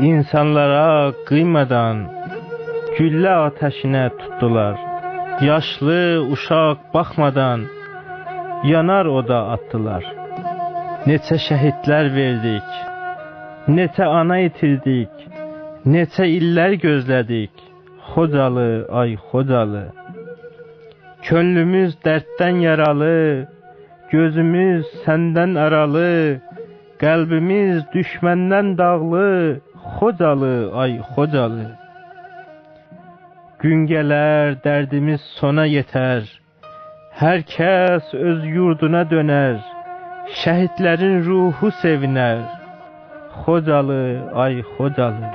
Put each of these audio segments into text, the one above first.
İnsanlara qıymadan güllə ateşinə tutdular. Yaşlı uşaq baxmadan yanar oda atdılar. Neçə şəhidlər verdik, neçə ana itirdik, neçə illər gözlədik. Xocalı, ay Xocalı. Könlümüz dərddən yaralı, gözümüz səndən aralı, qəlbimiz düşməndən dağlı. Xocalı, ay Xocalı. Gün gələr, dərdimiz sona yetər, hər kəs öz yurduna dönər, şəhidlərin ruhu sevinər. Xocalı, ay Xocalı.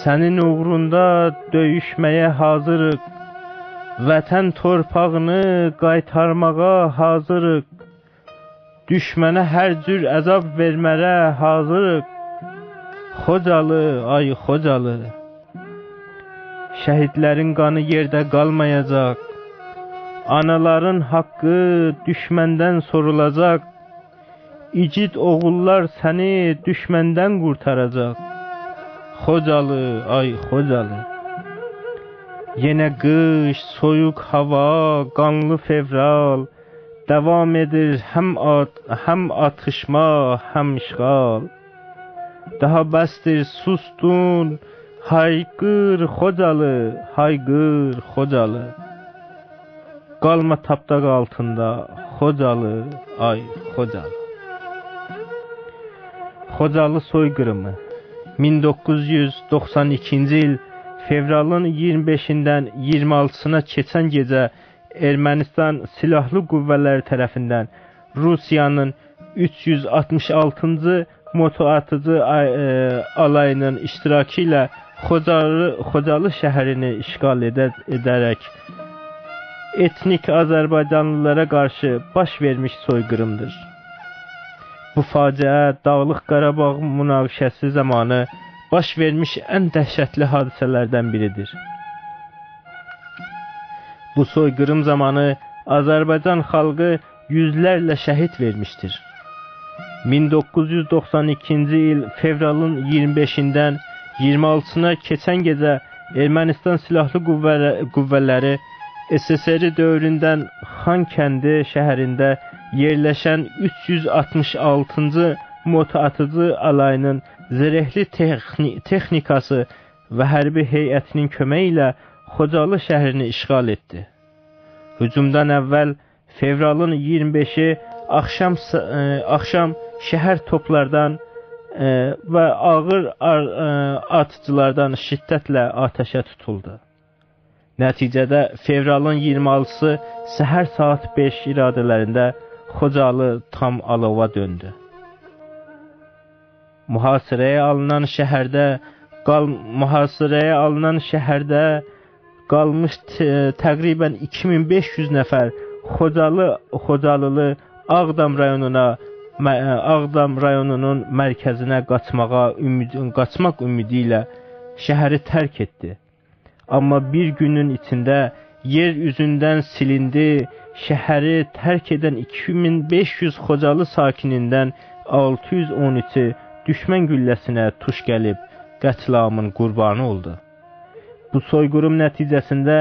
Sənin uğrunda döyüşməyə hazırıq, vətən torpağını qaytarmağa hazırıq, düşmənə hər cür əzab verməyə hazırıq. Xocalı, ay Xocalı. Şəhidlərin qanı yerdə qalmayacaq, anaların haqqı düşməndən sorulacaq, igid oğullar səni düşməndən qurtaracaq. Xocalı, ay Xocalı. Yenə qış, soyuq hava, qanlı fevral, davam edir həm atışma, həm işğal. Daha bəsdir, sustun, hayqır Xocalı, hayqır Xocalı. Qalma tapdaq altında, Xocalı, ay Xocalı. Xocalı soyqırımı 1992-ci il fevralın 25-dən 26-sına keçən gecə Ermənistan silahlı qüvvələri tərəfindən Rusiyanın 366-cı motoatıcı alayının iştirakı ilə Xocalı şəhərini işğal edərək etnik Azərbaycanlılara qarşı baş vermiş soyqırımdır. Bu faciə Dağlıq Qarabağ münaqişəsi zamanı baş vermiş ən dəhşətli hadisələrdən biridir. Bu soyqırım zamanı Azərbaycan xalqı yüzlərlə şəhid vermişdir. 1992-ci il fevralın 25-dən 26-sına keçən gecə Ermənistan silahlı qüvvələri SSR dövründən Xankəndi şəhərində yerləşən 366-cı motoatıcı alayının zirehli texnikası və hərbi heyətinin köməyi ilə Xocalı şəhərini işğal etdi. Hücumdan əvvəl fevralın 25-i axşam şəhər toplardan və ağır atıcılardan şiddətlə atəşə tutuldu. Nəticədə fevralın 26-sı səhər saat 5 iradələrində Xocalı tam alova döndü. Mühasirəyə alınan şəhərdə qalmış təqribən 2500 nəfər Xocalılı Ağdam rayonunun mərkəzinə qaçmaq ümidi ilə şəhəri tərk etdi. Amma bir günün içində yer üzündən silindi, şəhəri tərk edən 2500 Xocalı sakinindən 613-ü düşmən gülləsinə tuş gəlib qətliamın qurbanı oldu. Bu soyqırım nəticəsində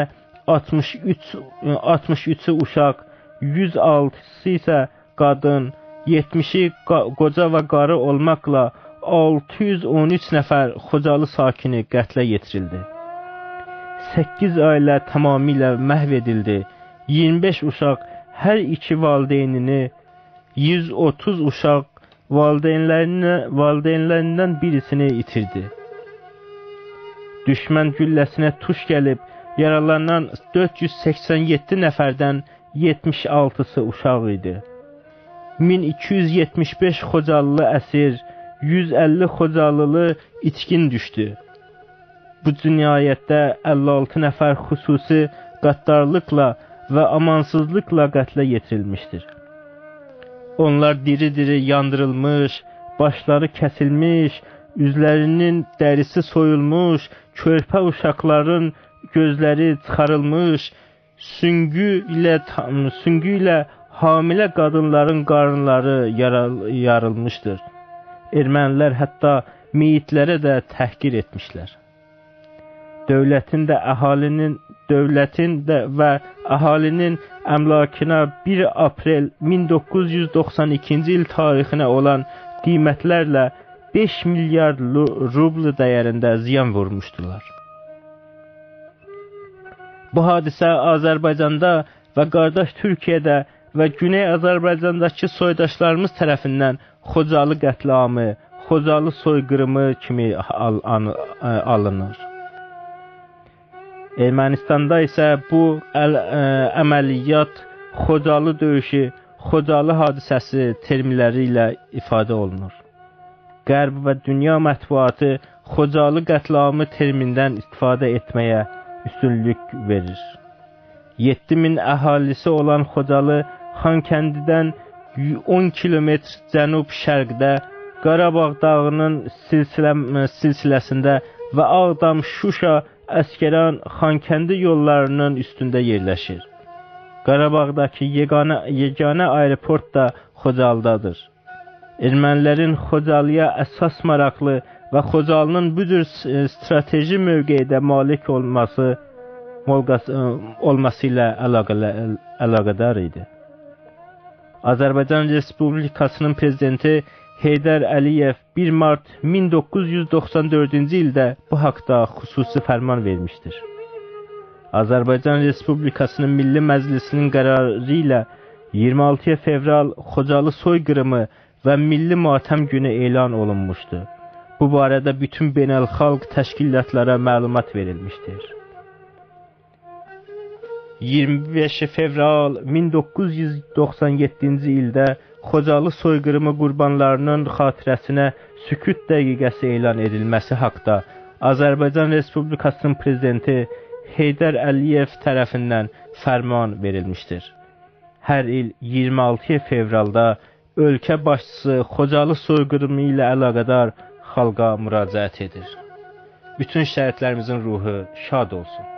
63-ü uşaq, 106-sı isə qadın, 70-i qoca və qarı olmaqla 613 nəfər Xocalı sakini qətlə yetirildi. 8 ailə tamamilə məhv edildi. 25 uşaq hər iki valideynini, 130 uşaq valideynlərindən birisini itirdi. Düşmən gülləsinə tuş gəlib yaralanan 487 nəfərdən 76-sı uşaq idi. 1275 Xocalılı əsir, 150 Xocalılı itkin düşdü. Bu cinayətdə 56 nəfər xüsusi qəddarlıqla və amansızlıqla qətlə yetirilmişdir. Onlar diri-diri yandırılmış, başları kəsilmiş, üzlərinin dərisi soyulmuş, körpə uşaqların gözləri çıxarılmış, süngü ilə hamilə qadınların qarınları yarılmışdır. Ermənilər hətta meyitlərə də təhqir etmişlər. Dövlətin də və əhalinin əmlakına 1 aprel 1992-ci il tarixinə olan qiymətlərlə 5 milyard rubl dəyərində ziyan vurmuşdular. Bu hadisə Azərbaycanda və qardaş Türkiyədə və Güney Azərbaycandakı soydaşlarımız tərəfindən Xocalı qətliamı, Xocalı soyqırımı kimi alınır. Ermənistanda isə bu əməliyyat Xocalı döyüşü, Xocalı hadisəsi terminləri ilə ifadə olunur. Qərb və dünya mətbuatı Xocalı qətliamı termindən istifadə etməyə üstünlük verir. 7000 əhalisi olan Xocalı Xankəndidən 10 kilometr cənub-şərqdə, Qarabağ dağının silsiləsində və Ağdam, Şuşa, Əskəran, Xankəndi yollarının üstündə yerləşir. Qarabağdakı yeganə aeroport da Xocalıdadır. Ermənilərin Xocalıya əsas maraqlı və Xocalının bu cür strateji mövqedə malik olması ilə əlaqədar idi. Azərbaycan Respublikasının prezidenti Heydər Əliyev 1 mart 1994-cü ildə bu haqda xüsusi fərman vermişdir. Azərbaycan Respublikasının Milli Məclisinin qərarı ilə 26 fevral Xocalı soyqırımı və Milli Matəm günü elan olunmuşdu. Bu barədə bütün beynəlxalq təşkilatlara məlumat verilmişdir. 25 fevral 1997-ci ildə Xocalı soyqırımı qurbanlarının xatirəsinə sükut dəqiqəsi elan edilməsi haqda Azərbaycan Respublikasının prezidenti Heydər Əliyev tərəfindən fərman verilmişdir. Hər il 26 fevralda ölkə başçısı Xocalı soyqırımı ilə əlaqədar xalqa müraciət edir. Bütün şəhidlərimizin ruhu şad olsun.